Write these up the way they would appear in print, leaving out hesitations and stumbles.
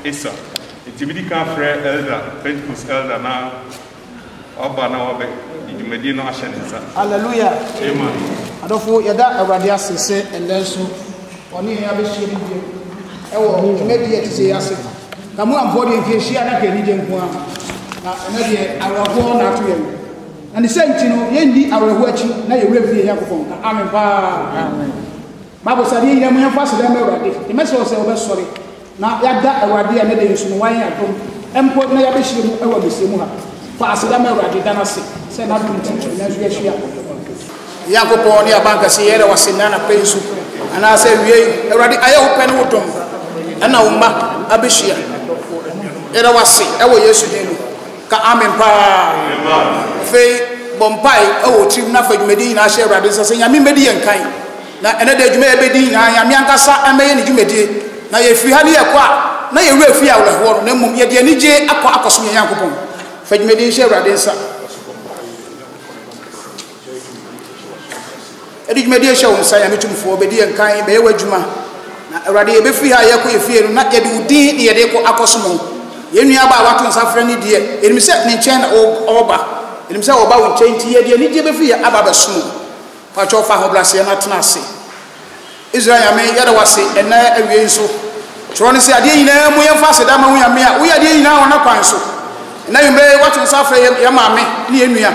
Isa, it's a bit elder, Pentecost elder now. Oba na obe, Medina Ashanisa. Hallelujah. Amen. I don't know yada awadi asese and then so oni here be shiri bi. Ewo media ti say ase. Kamu amfodi nke hia na ke ni je nko a. Na ene de awaho na to yem. Na the same thing no ye ndi awaho achi na ye wura fie yakofon. Amen pa. Amen. Bible said ye yam yan fast dem awadi. The message say obe sorry. Na yada awadi ene de yesu no wan atom. Empo na ya be shiri ewo besemu ha. Pass them already done us. Say not to teach you. Yakopo near Banka Sierra was in Nana Pensu. And I say, we already I open Wotum. And now, Abishia. Era was sick. I will use you. Amen. Pa Fay Bompai. Oh, Chief Nafag Medina, share radis saying, I mean, Median kind. Now, another you may be, I am Yankasa, and may you mediate. Now, if you had a qua, now you will fear of one, no more yet, Yanije, Aquacos, Yankopon. Fej medin share radinsa edi medin share on say ametumfo obedi enkan be wadwuma na awrade e be fi ha yakọ efie no na ye de udin de ye de ko akosomo ye nua ba wato nsafra ni de enim se ne chen oba enim se oba won chen ti ye de ni de be fi aba ba sumo pa cho fa ho blase na tena ase Israel ame yada wase ena awie nso Tron say ade nyina mu yemfa se da ma wunyame a wo ya de nyina wona kwan so na yembe watu nsa fra ye maame ne enua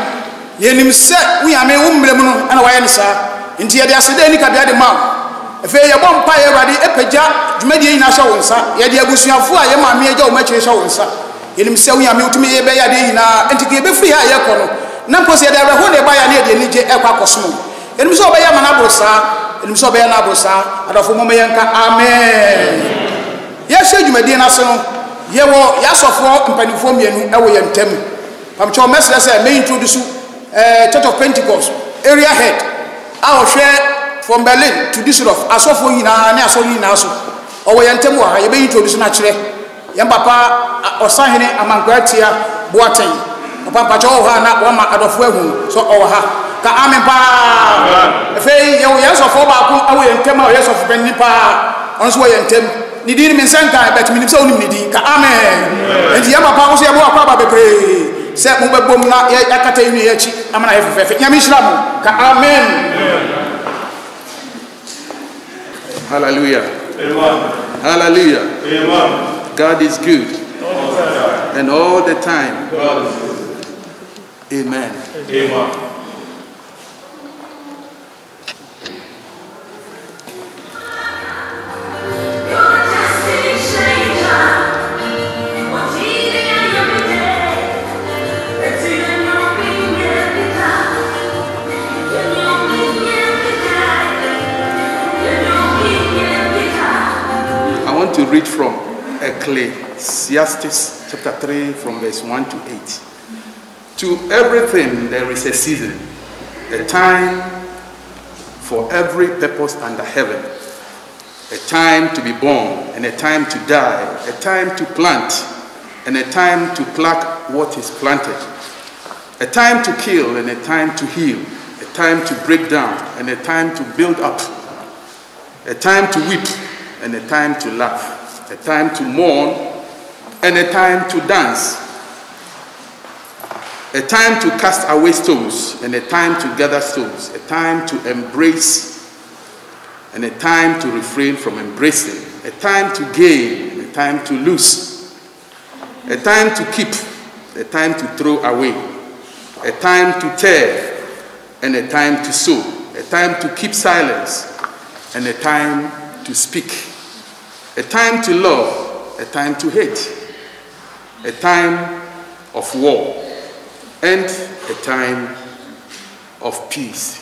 yenim se wunyame wo mbrem no ana waye ne saa nti ye de asede ni kabia de ma efe ye bom pa ye Awurade epagya dwumadi nyina hye wo nsa ye de abusuafo a ye maame agya wo makire hye wo nsa yenim se wunyame utumi ye be ya de nyina enti ke be free ha ye kɔ no na mpo se de abraho ne ba ya ne de ni je ekwa kosom yenim se obeya mana brosa yenim se obeya na brosa adafo mo me yenka amen yɛhwɛ dwumadi na se no yɛwɔ yɛasɔfo mpanifo mienu ɛwɔ yɛn ntam pamkyɛ mɛsrɛ sɛ me introduce Church of Pentecost area head a ɔhwɛ from Berlin to Düsseldorf asɔfo nyinaa ne asɔre nyinaa so ɔwɔ yɛn ntam wɔ ha yɛbɛ introduce na kyerɛ yɛn papa ɔsahene Amankwatia Boateng papa mpatwɛ wɔ ha na wama adɔfo ahu so ɔwɔ ha ka amen paa afei yɛwɔ yɛsɔfo baako ɛwɔ yɛn ntam a ɔyɛ sɔfo panyin paa ɔno so wɔ yɛn ntam ni di mi nsanka bet mi nimsa onim ni di ka amen enti ya papa wo so ya bo akwa ba bebre se mo bebom na ya kata yinu ya chi amana ya fefefe nyame hira mo ka amen Hallelujah. Amen. Hallelujah. Amen. God is good. And all the time. God is good. Amen. Amen. To read from Ecclesiastes chapter 3 from verse 1 to 8. To everything there is a season, a time for every purpose under heaven, a time to be born and a time to die, a time to plant and a time to pluck what is planted, a time to kill and a time to heal, a time to break down and a time to build up, a time to weep and a time to laugh, a time to mourn and a time to dance, a time to cast away stones and a time to gather stones, a time to embrace and a time to refrain from embracing, a time to gain and a time to lose, a time to keep, a time to throw away, a time to tear and a time to sow, a time to keep silence and a time to speak, a time to love, a time to hate, a time of war, and a time of peace.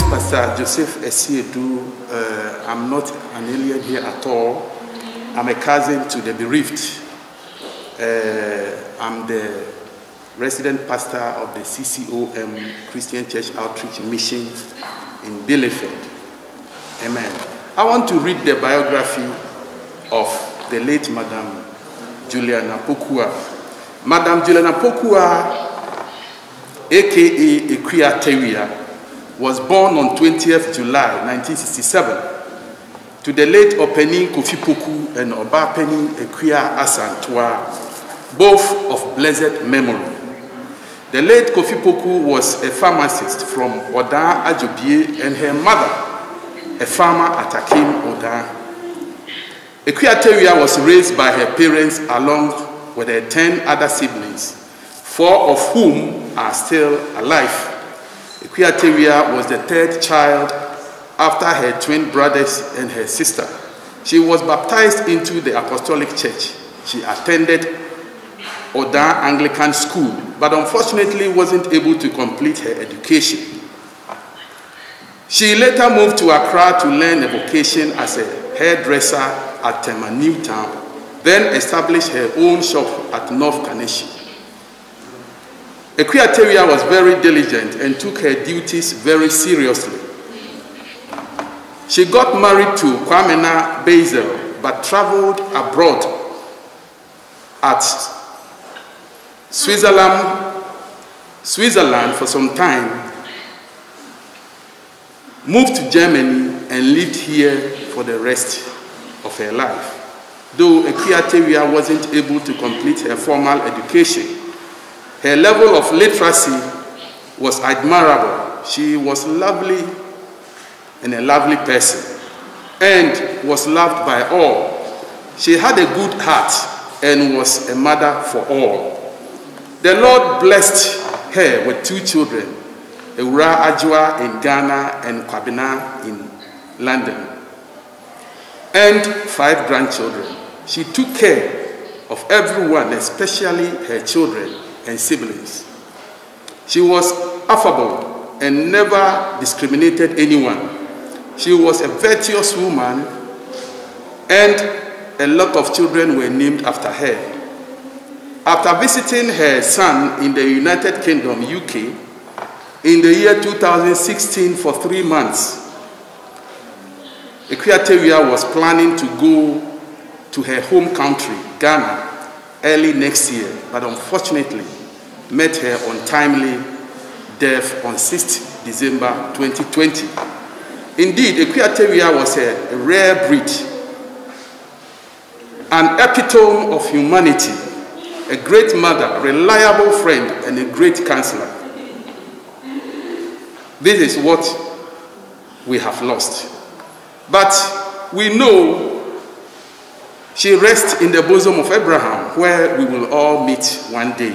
Pastor Joseph Esiedu, I'm not an alien here at all. I'm a cousin to the bereaved. I'm the resident pastor of the CCOM Christian Church Outreach Mission in Bielefeld. Amen. I want to read the biography of the late Madam Juliana Pokua. Madam Juliana Pokua, aka Equia Tewia, was born on 20th July 1967 to the late Openi Kofi Poku and Obapeni Equia Asantwa, both of blessed memory. The late Kofi Poku was a pharmacist from Oda Ajobie and her mother, a farmer at Akim Oda. Equia Tewia was raised by her parents along with her 10 other siblings, 4 of whom are still alive. Equia Tewia was the 3rd child after her twin brothers and her sister. She was baptized into the Apostolic Church. She attended Oda Anglican School, but unfortunately wasn't able to complete her education. She later moved to Accra to learn a vocation as a hairdresser at Tema Newtown, then established her own shop at North Kaneshie. Equia Tewia was very diligent and took her duties very seriously. She got married to Kwamena Basil, but traveled abroad at Switzerland for some time, moved to Germany, and lived here for the rest of her life. Though Ekuatewia wasn't able to complete her formal education, her level of literacy was admirable. She was lovely and a lovely person and was loved by all. She had a good heart and was a mother for all. The Lord blessed her with 2 children, Ewura Ajua in Ghana and Kwabena in London, and 5 grandchildren. She took care of everyone, especially her children and siblings. She was affable and never discriminated anyone. She was a virtuous woman, and a lot of children were named after her. After visiting her son in the United Kingdom, UK, in the year 2016 for 3 months, Ekuatewia was planning to go to her home country, Ghana, early next year, but unfortunately met her untimely death on 6th December 2020. Indeed, Ekuatewia was a rare breed, an epitome of humanity, a great mother, reliable friend, and a great counselor. This is what we have lost. But we know she rests in the bosom of Abraham, where we will all meet one day.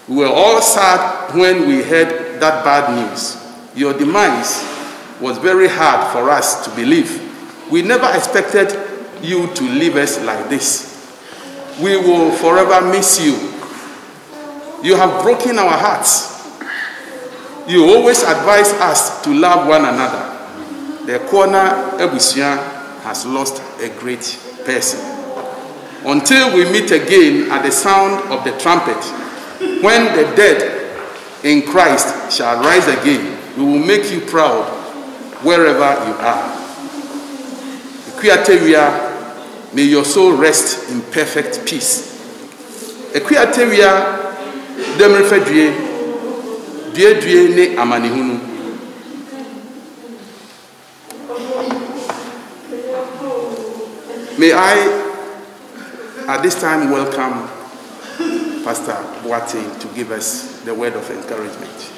We were all sad when we heard that bad news. Your demise was very hard for us to believe. We never expected you to leave us like this. We will forever miss you. You have broken our hearts. You always advise us to love one another. The Kwana Ebusia has lost a great person. Until we meet again at the sound of the trumpet, when the dead in Christ shall rise again, we will make you proud wherever you are. Ekuatewia, may your soul rest in perfect peace. Ekuatewia, demrefedue, due ne amanihunu. May I, at this time, welcome Pastor Boateng to give us the word of encouragement.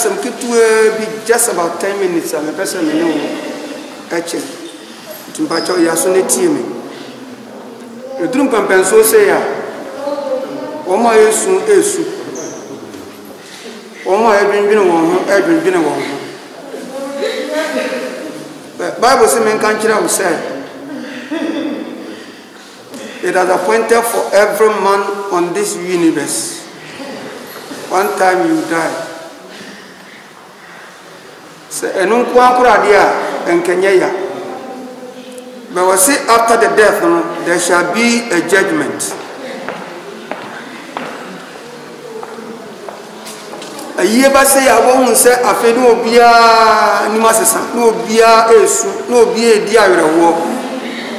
I'm be just about 10 minutes. I'm a person who knows to Pacho Yasune team. The Drum Pampenso say, Oma Esu, Oma Edwin been a woman. The Bible says, Country say, it has appointed for every man on this universe. One time you die. And Kenya. But we say after the death, there shall be a judgment. A year by say, I won't say, I feel no beer, no beer, no beer, dear war.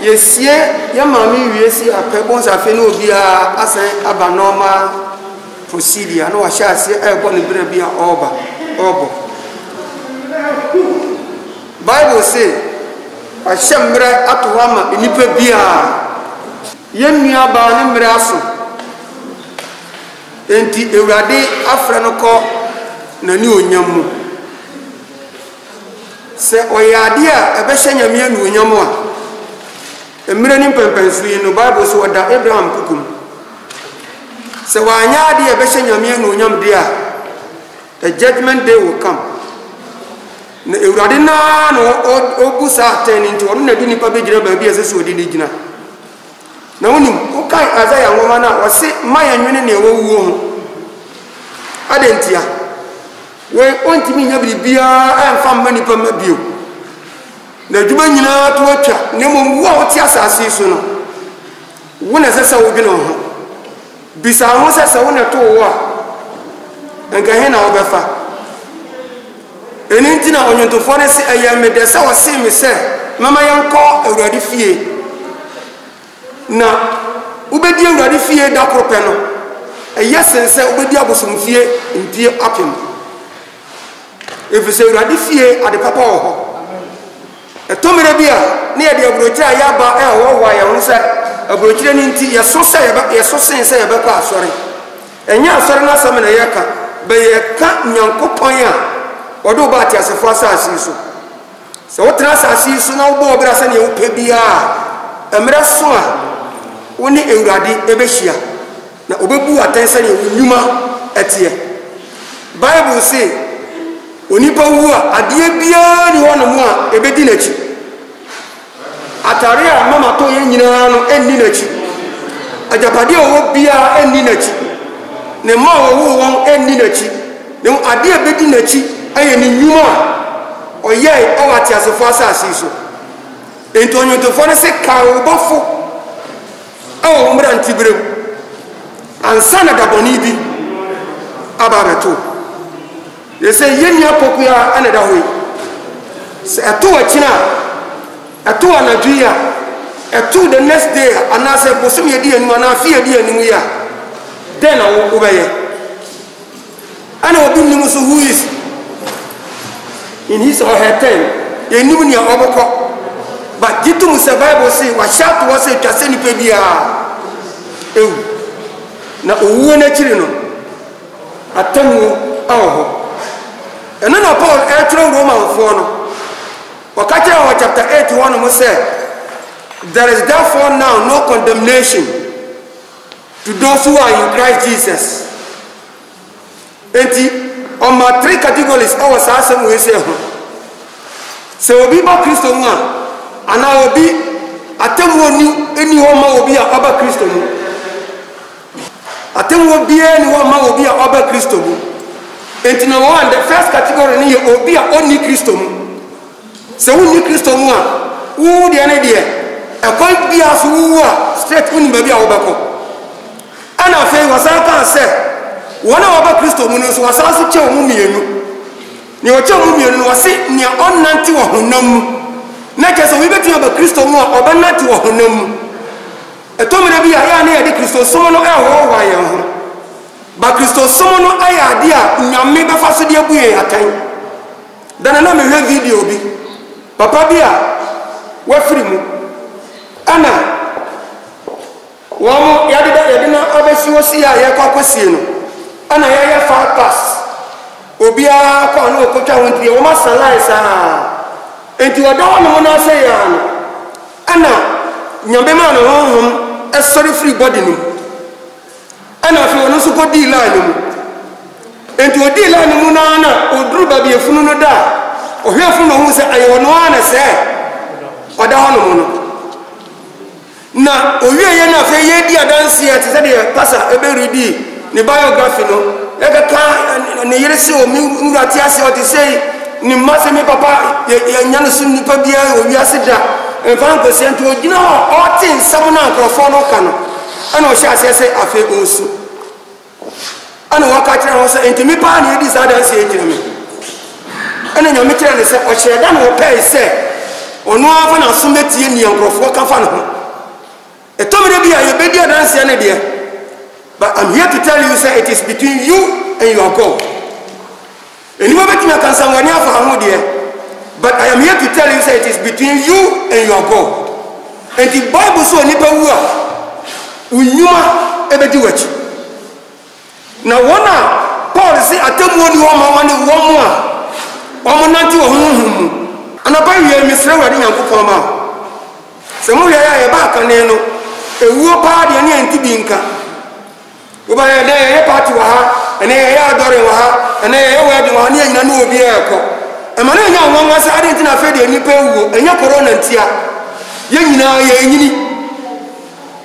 Yes, yeah, mammy, you see, a pebbles, I feel no beer, as an abnormal procedure. No, I shall say, I want to be over. Bible say, I shembre atuama inipe bia. Yemia ba ni mraso. Enti Ewurade afra no ko na ni onyam mu. Se oyade a ebehye nyame anu onyam a. Emre ni pempensu yi no Bible say oda Abraham kukum. Se wanya ade ebehye nyame anu onyam de a, the judgment day will come. Na Ewurade na no obusa ten into ono na di nipa begyina ba bi asese odi ni gina na wonim o kai Isaiah ngoma na wose maya nwene na ewuwo ho adentia we ontimi nya bibia emfa mma nipa ma bio na djuma nyina to atwa na mo wo a wote asase so no wo na sese wo dwene ho bisa ho se wona to wo a enka he na wo befa eni ntina onyontofo ne se ayame de se wo se me se mama yanko awurade fie na ubedi awurade fie da krope no eyesen se ubedi abosom fie ntie apem efise awurade fie ade papa wo ho etomere bia ne ye de abrochira ya ba wo wa ya ho se abrochire ni nti ye so sen se ye be kwa asore enya asore na asame na ye ka be ye ka nyankopon a odo ba ti asefo asasi so se wotra asasi so na wo bo obra se ne wo pe bia emre so a woni ewurade ebehia na obebu atense ne nyuma etie bible say onipa wu a ade bia ni wono mu a ebedi nachi atare a mama to ye nyina no enni nachi ajapade owo bia enni nachi ne ma owo won enni nachi ne ade ebedi nachi aye ni nyuma oye awati asefo asasi so entonyo to fone se ka obofo awo mra ntibrem ansana daboni bi ababeto yese yeni apokuya anada hoyi se eto akina eto anaduya eto the next day anase bosom yedi anu ana afie yedi anu ya then awo obeye ana obi nimu so who is in his or her time yenimu ni oboko but jitu se bible say wa shout was say twase ni pe bia ewu na owu na chiri no atamu awo and then Paul Roman 4 no wakati chapter 81 mo say there is therefore now no condemnation to those who are in Christ Jesus. Enti on my three categories our sasem we say so obi ba Kristo mu ana obi atemu eni ho ma obi a oba Kristo mu atemu obi eni ho ma obi a oba Kristo mu enti no one the first category ni obi a oni Kristo mu so oni Kristo mu a wo de ene de e ko bia so wo a straight oni ba bia wo ba ko ana fe wasaka se wona oba Kristo mu no so wasasa che mu mienu ni o che mu mienu wase ni onnanti wo honam na ke so we beti oba Kristo mu a oba nanti wo honam e to mere bia ya na ye de Kristo so no e ho wa ye ho ba Kristo so no aya de a nyame be fa so de abuye atan dan na me hwe video bi papa bia wa firi mu ana wo ya de na abesi wo si a ye kwakosie no ana ya fa pass obia kwa no okotwa wonti wo masalai sa enti odo no na say ya no ana nyambe ma no honhom e sorry free body no ana fi wono so ko di line mu enti odi line mu na oduru ba bi efunu no da ohwefunu no hu se ayo no ana se oda hono mu no na owie ye na fe ye di adanse ati se de pasa ebe redi ni biography no ekaka ne yere se o mi rati ase o ti sei ni mase mi papa ye nyane sun ni pa bia o wi ase da enfan ko se nto gina o tin sam na nkrofo no ka no ana o sha ase se afe onsu ana waka kire ho se enti mi pa na edi sa dan se ekire mi ana nya mi kire ne se o kire da na o pay se ono afa na so metie ni nkrofo ka fa no ho etomire bia ye bedi dan se ne de. But I'm here to tell you, say it is between you and your God. And you bet me can someone here for but I am here to tell you, say it is between you and your God. And the Bible so nipa wua unyuma ebedi wachi. Na wana Paul say atemu oni wani womo nanti wo hunhum. Anaba wie misre wade Nyankopon ma. Se mu ya ba kan no ewuo pa de ne anti bi nka. Uba ya de party wa ha ene ya adore wa ha ene ya wedding wa ne nyina no obi eko e ma na nya nwanwa se ade ntina fe de nipa wuo enya corona ntia ye nyina ye nyini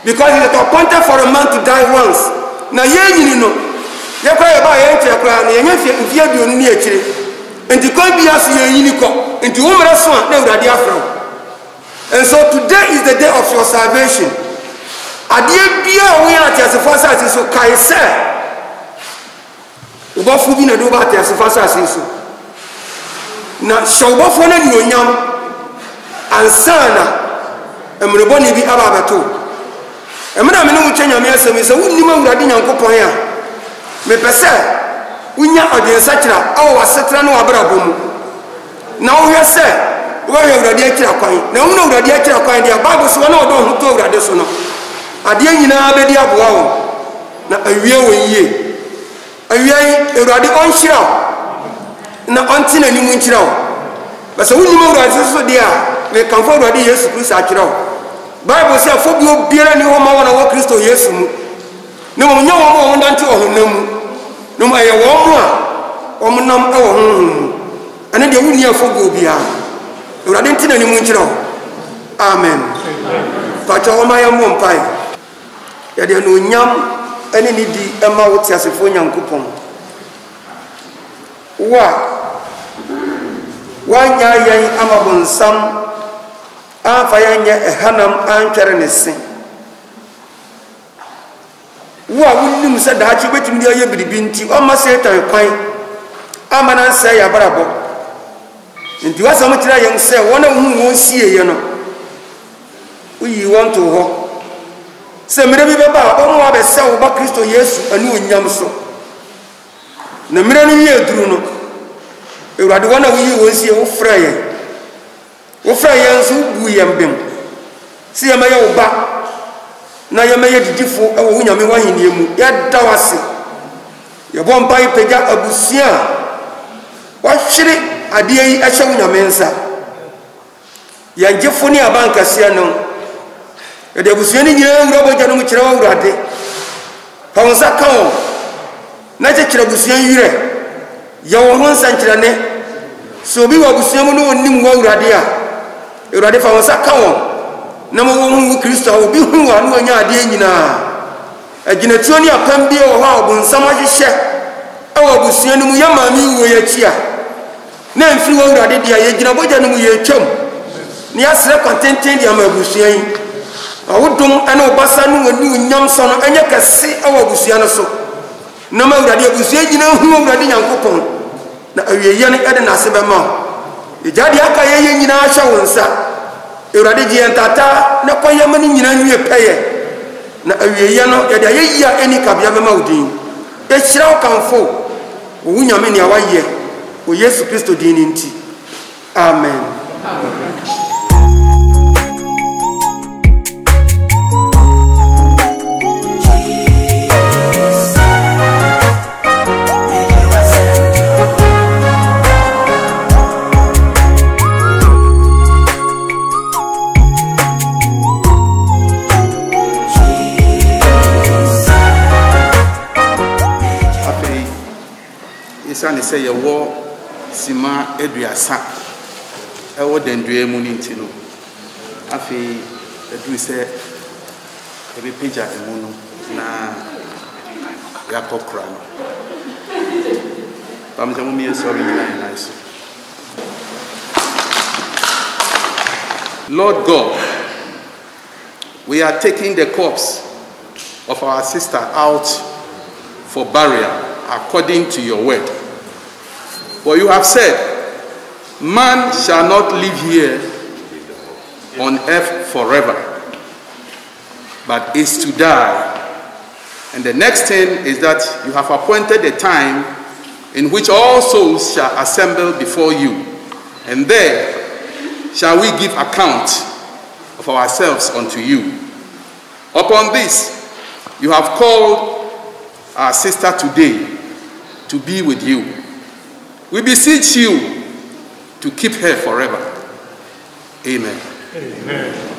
because it is appointed for a man to die once na ye nyini no ye kwa ye ba ye ntia kwa na ye nya fie bi onu ni akire enti kwa bi aso ye nyini ko enti wo mra so a na urade afra and so today is the day of your salvation adeɛ bia wo ya atiasefo asase so kae sɛ wobɔfo bi na de woba atiasefo asase so na hyɛ wobɔfo no anuonyam ansa na mmerɛbɔne bi aba abɛto ɛmena me ne wo kyɛ nyame asɛm sɛ wonnim awurade nyankopɔn a mepɛ sɛ wonya adwensakyera awɔ w'asetena ne w'abrabɔ mu na wohwɛ sɛ wobɛhwɛ awurade akyira kwan na wohunu awurade akyira kwan deɛ bible so wɔ na wɔde wo ho to awurade so no adeɛ nyinaa bɛdi aboa wo na awie wɔ yie awie awurade ɔnhyira wo na ɔnte n'anim nkyira wo bɛsɛ wonnim awurade so deɛ a mekamfo awurade yesu kristo akyerɛ wo bible sɛ afɔ bi obiara ne hɔ ma wɔn a wɔ kristo yesu mu na wɔn nyɛ wɔn a wɔn nante wɔ honam mu na wɔn ayɛ wɔn mu a wɔn nam wɔ honhom mu ɛne deɛ wonni afɔ bi obiara awurade nte n'anim nkyerɛ wo amen patwa wɔn ayɛ mmɔ mpae yɛde anuonyam ɛne ne di ɛma wo te asefo nyankopɔn wo a wanya yɛn ama bonsam amfa yɛnyɛ ɛhanam antwɛre ne se wo a wonnim sɛ daakye wobɛtumi de ɔyɛ biribi nti ɔma satan kwan ama no nsɛ yɛ abrabɔ nti woasɛm kyerɛ yɛn sɛ wɔn a wohu wɔn sieeɛ no woyii wɔn to hɔ sɛ mmerɛ bi bɛba a ɔmo abɛsɛ wo ba kristo yesu ane onyam so na mmerɛ no wie aduru no awurade wɔn a woyii wɔn sie wofrɛ yɛn nso wobu yɛn bem sɛ yɛmɛyɛ wo ba na yɛmɛyɛ didifo ɛwɔ wo nyame w'ahenniɛ mu yɛda wo ase yɛbɔ mpa yi pagya abusua a wɔahwere adeɛ yi ɛhyɛ wo nyame nsa yɛn gyefo ne abankaseɛ no yɛde abusua no nyinaa wura bɔgya no mu kyerɛ wɔ awurade fa wo nsa ka wɔn na kyekyerɛ abusua werɛ yɛwɔ ho nsɛnkyerɛnne sɛ obi wɔ abusua mu ne ɔnnim wɔ awurade a awurade fa wo nsa ka wɔn na ma wɔn hu kristo a obi hu wɔ ano anya adeɛ nyinaa agyinatuo ne apam bi wɔ hɔ a ɔbonsam ahyehyɛ ɛwɔ abusua no mu yɛ maame wuo yɛ akyi a na mfiri wɔ awurade deɛ yɛgyina bɔgya no mu yɛtwam ne yɛasrɛ kwantenten de ama abusua yi awodom ɛne ɔbasa no wɔ ne onyam sɔ no ɛnyɛ kɛse ɛwɔ abusua no so na ma awurade abusua nyinaa hu awurade nyankopɔn na awieyɛ no ɛde n'ase bɛma wo ɛgya deɛ aka yɛyɛ nyinaa hyɛ wo nsa awurade gye yɛn taataa na kɔ yɛma no nyinaa nwie pɛyɛ na awieyɛ no yɛde ayɛyi a ɛni kabea bɛma wo din ɛhyira wo kamfo wo wo nyame nea wayɛ wɔ yesu kristo din no nti amen sane sɛ yɛwɔ sima aduasa ɛwɔ dandua mu no nti no afei aduru sɛ yɛbɛpagya ɛmu no na yɛakɔ kora no pam sɛ momiyɛ sɔre nyinaa yɛnan so. Lord God, we are taking the corpse of our sister out for burial according to your word. For you have said, man shall not live here on earth forever, but is to die. And the next thing is that you have appointed a time in which all souls shall assemble before you, and there shall we give account of ourselves unto you. Upon this, you have called our sister today to be with you. We beseech you to keep her forever. Amen. Amen.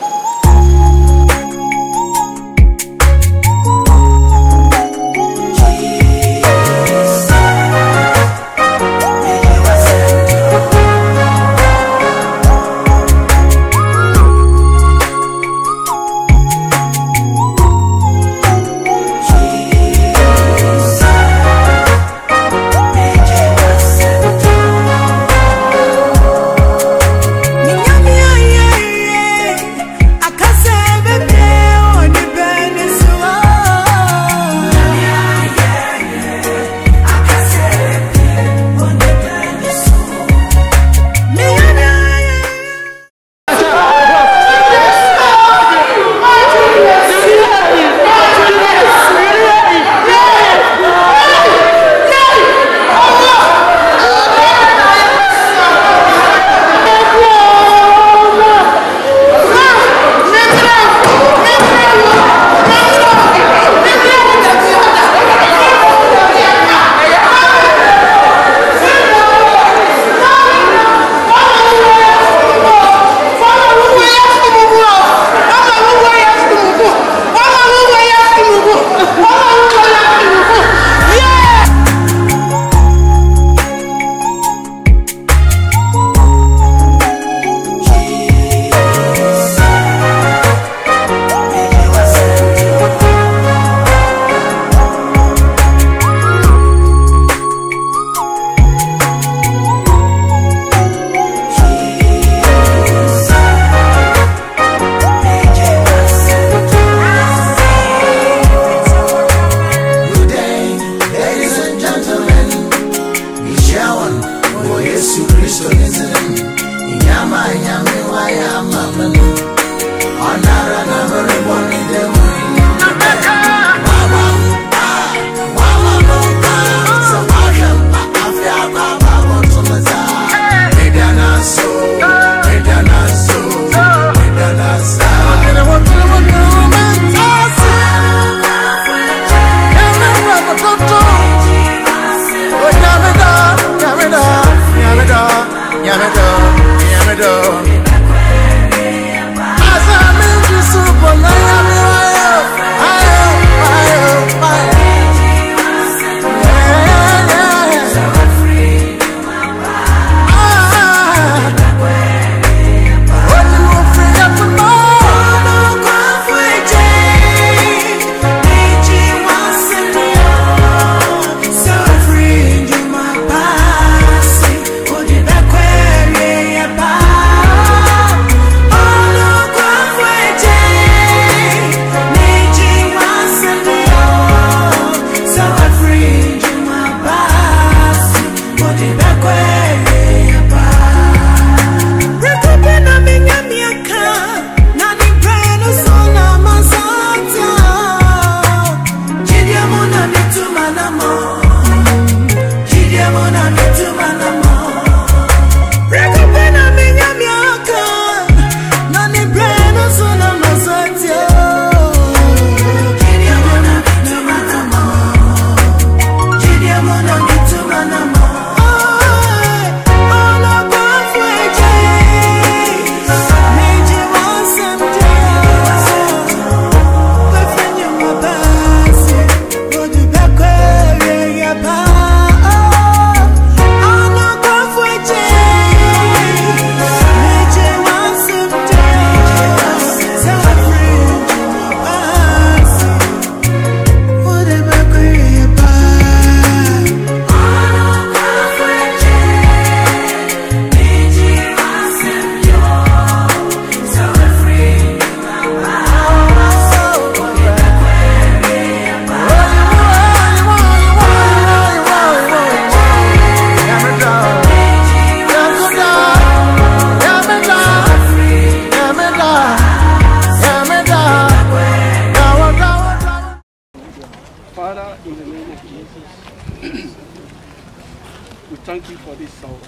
We thank you for this hour.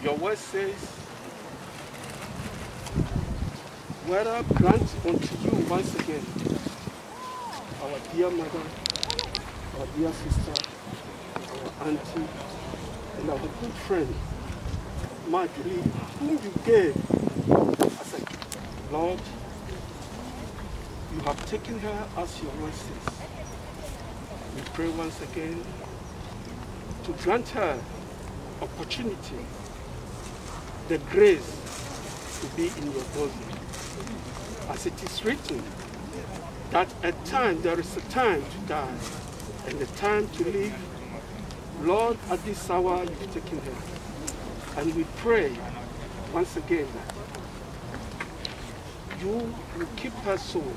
Your word says, whether grant unto you once again, our dear mother, our dear sister, our auntie, and our good friend, Marjorie, whom you gave as a Lord, you have taken her as your word says. We pray once again to grant her opportunity, the grace to be in your bosom. As it is written, that at time there is a time to die and a time to live. Lord, at this hour you've taken her. And we pray once again that you will keep her soul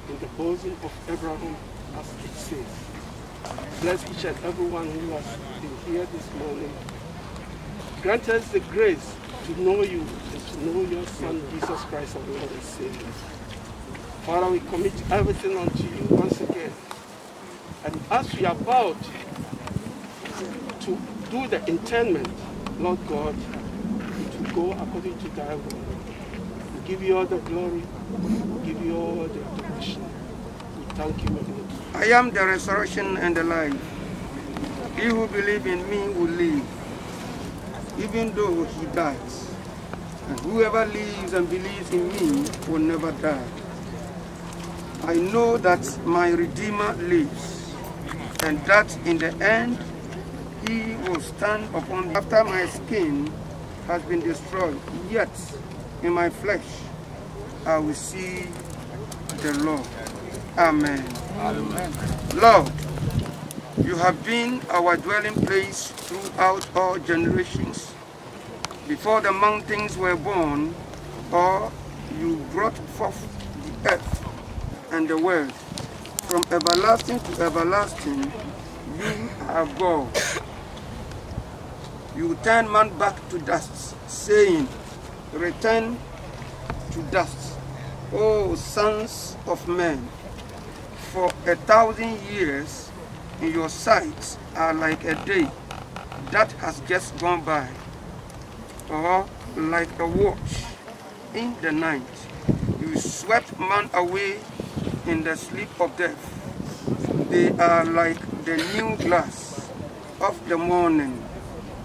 in the bosom of Abraham, as it says. Bless each and everyone who has been here this morning. Grant us the grace to know you and to know your Son, Jesus Christ, our Lord and Savior. Father, we commit everything unto you once again. And as we are about to do the interment, Lord God, to go according to thy will. We give you all the glory. We give you all the adoration. We thank you, Lord. I am the resurrection and the life. He who believes in me will live, even though he dies. And whoever lives and believes in me will never die. I know that my Redeemer lives, and that in the end he will stand upon me. After my skin has been destroyed, yet in my flesh I will see the Lord. Amen. Amen. Lord, you have been our dwelling place throughout all generations. Before the mountains were born, or you brought forth the earth and the world. From everlasting to everlasting, you are God. You turn man back to dust, saying, return to dust, O sons of men. For 1,000 years in your sight are like a day that has just gone by, or like a watch in the night. You swept man away in the sleep of death. They are like the new glass of the morning.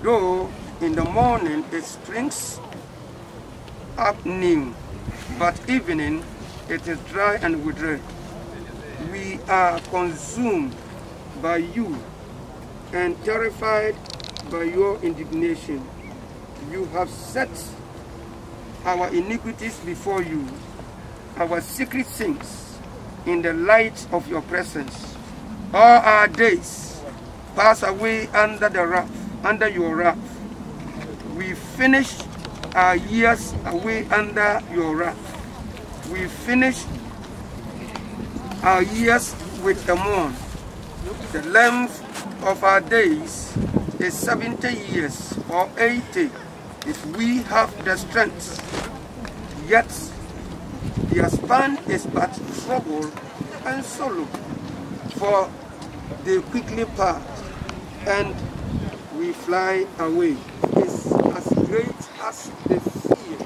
Though in the morning it springs up new, but evening it is dry and withered. We are consumed by you and terrified by your indignation. You have set our iniquities before you, our secret sins in the light of your presence. All our days pass away under your wrath. We finish our years away under your wrath. We finish our years with a mourn. The length of our days is 70 years or 80 if we have the strength. Yet their span is but trouble and sorrow, for they quickly pass and we fly away. It's as great as the fear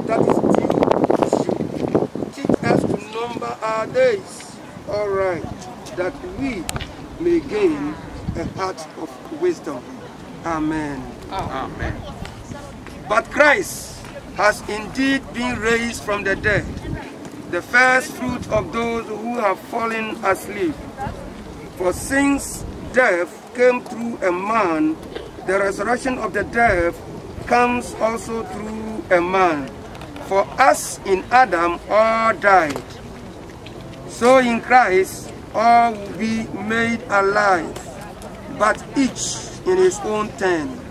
that is due to you. Teach us to number our days, all right, that we may gain a heart of wisdom. Amen. Amen. But Christ has indeed been raised from the dead, the first fruit of those who have fallen asleep. For since death came through a man, the resurrection of the dead comes also through a man. For as in Adam all died, so in Christ all will be made alive, but each in his own turn.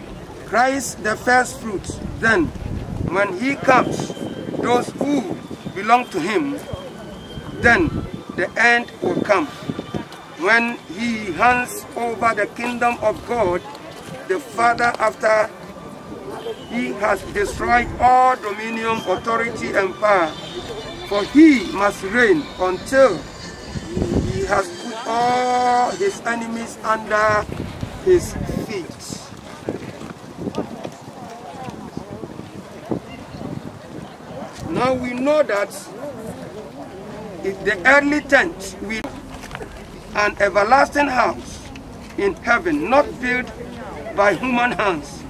Christ the first fruits, then when he comes, those who belong to him, then the end will come, when he hands over the kingdom of God the Father, after he has destroyed all dominion, authority, and power. For he must reign until he has put all his enemies under his feet. 8. Now we know that the earthly tent will an everlasting house in heaven, not built by human hands,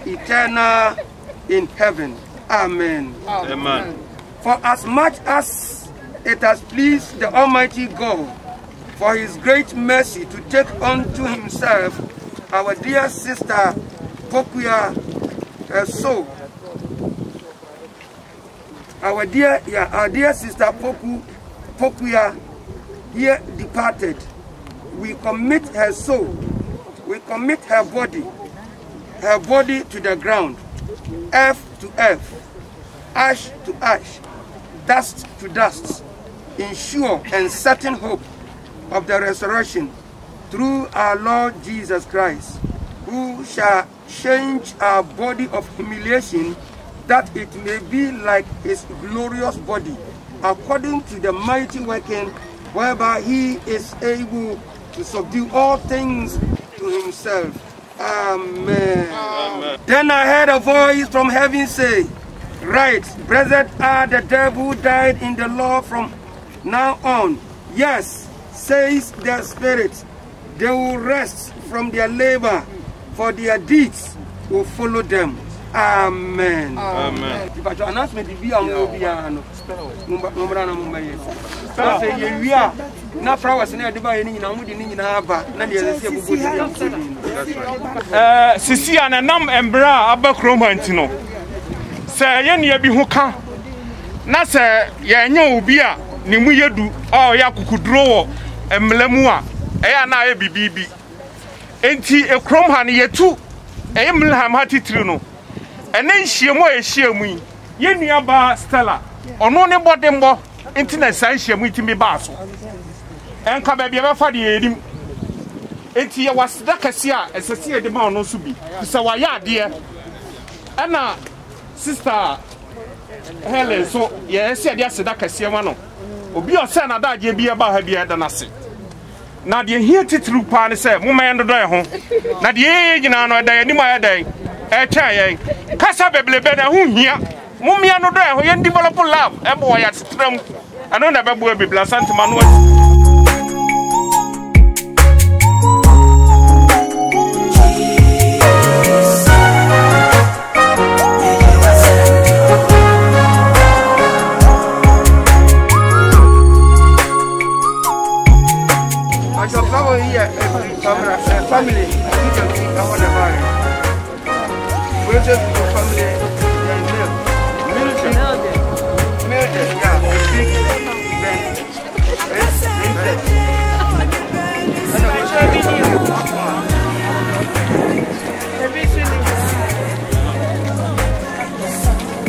eternal in heaven. Amen. Amen. For as much as it has pleased the Almighty God, for his great mercy, to take unto himself our dear sister Pokuya soul. Our dear sister Pokuya here departed. We commit her soul, we commit her body to the ground, earth to earth, ash to ash, dust to dust, in sure and certain hope of the resurrection through our Lord Jesus Christ, who shall change our body of humiliation, that it may be like his glorious body, according to the mighty working whereby he is able to subdue all things to himself. Amen. Amen. Then I heard a voice from heaven say, "Right, blessed are the dead who died in the Lord from now on. Yes, says the Spirit, they will rest from their labor, for their deeds will follow them." Amen. Amen. If I announcement be on Obiano, na flowers na de ba ni na mu di ni na aba na de se bubu sisi ananam embra abakrom antino se ye ne bi ho ka na se ye nya obi a ne mu yedu o ya kukuduro wo emlemu a eya na ye bibibi enti ekrom ha ne yetu emlham ha titiri no ene nhyiemu a ehyiemu ye nua ba Stella ono ne bodembo enti na san hyiemu itimi ba so enka ba bia ba fa de edim enti ye wasda kase a esese ye de ma ono so bi se wa ya ade ana sister Helen so ye se de aseda kase ma no obi o se na daje bia ba ha bia da na se na de hie titru pa ne se mo man dodo e ho na de ye nyina no da ye ni ma ya dan e cha ye kasa beblebe na hu hia mo mia no do e ho ye develop love e bo ya titram ano na bebo bebla santima no family, you can see our family. We'll just be family and live. Military, yeah, big event.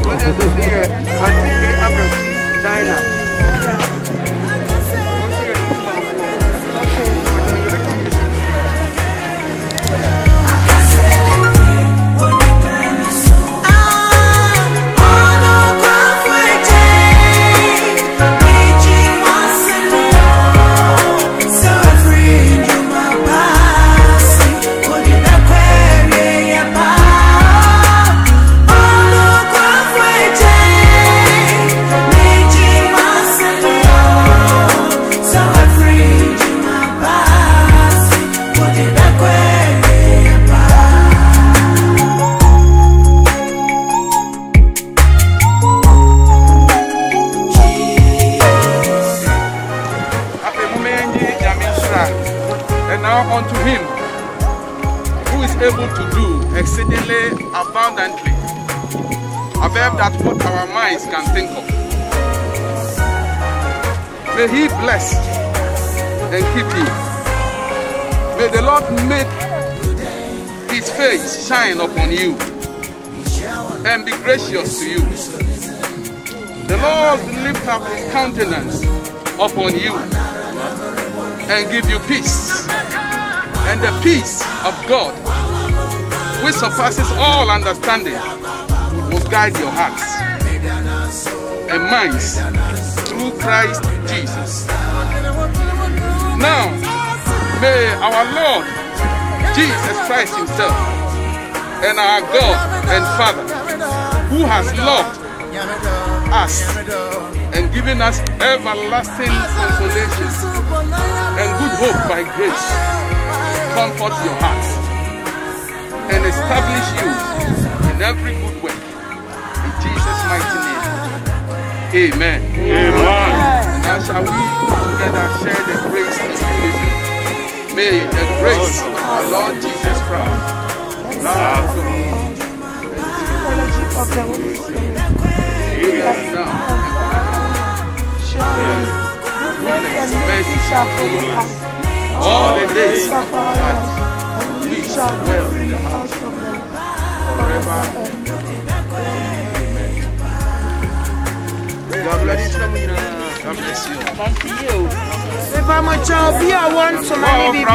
We'll just be here until China. Unto him who is able to do exceedingly abundantly above that what our minds can think of. May he bless and keep you. May the Lord make his face shine upon you and be gracious to you. The Lord lift up his countenance upon you and give you peace. And the peace of God, which surpasses all understanding, will guide your hearts and minds through Christ Jesus. Now, may our Lord Jesus Christ himself, and our God and Father, who has loved us and given us everlasting consolation and good hope by grace, comfort your hearts and establish you in every good work. In Jesus' mighty name. Amen. Amen. And now shall we together share the grace and salvation. May the grace of our Lord Jesus Christ, love of God, and mercy shall follow us all the days of our life. We shall dwell in the house of God forever. God bless you. God bless you. If I'm a child, I want to marry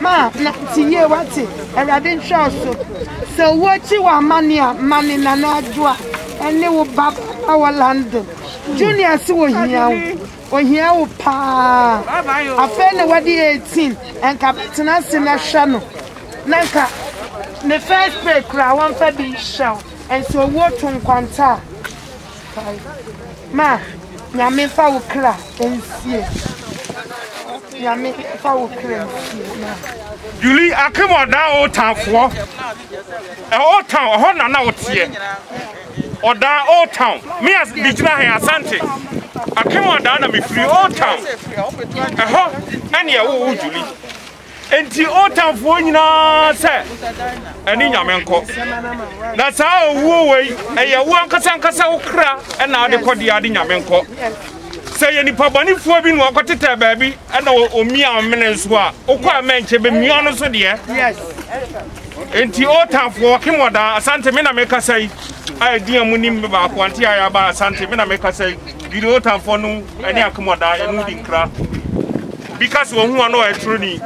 Ma, tiye wati, eladin shoso. So wachi wa mania, mani na najwa. Ene wo baba wa London. Junior si wo hiya wo pa. Afene wadi 18, enka betina sina shano. Nanka, the first pay kra wan fa bi show. And so wo tun kwanta. Ma, nyame fa wo kra ensie. Nyame fa wo kra ensie. Julie, I come on that old town for a old town, a whole nana would see or that old town. Me as the Jina Asante. I come on down and be free old town. Any old Julie. And the old town for you know, sir. And in Yamenko. That's how we way and you want Kasankasa okra and now the Kodiadi Yamenko. Say any pabani for being walked to baby and Omia Meneswa. Okwa menche be me honest with you. Yes. And the old town for Kimoda, Asante Mina make us say, I dear Munim about Quantia about Asante Mina make us say, the old town for no any Akomoda and moving crap. Because when one know a truly.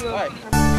Right.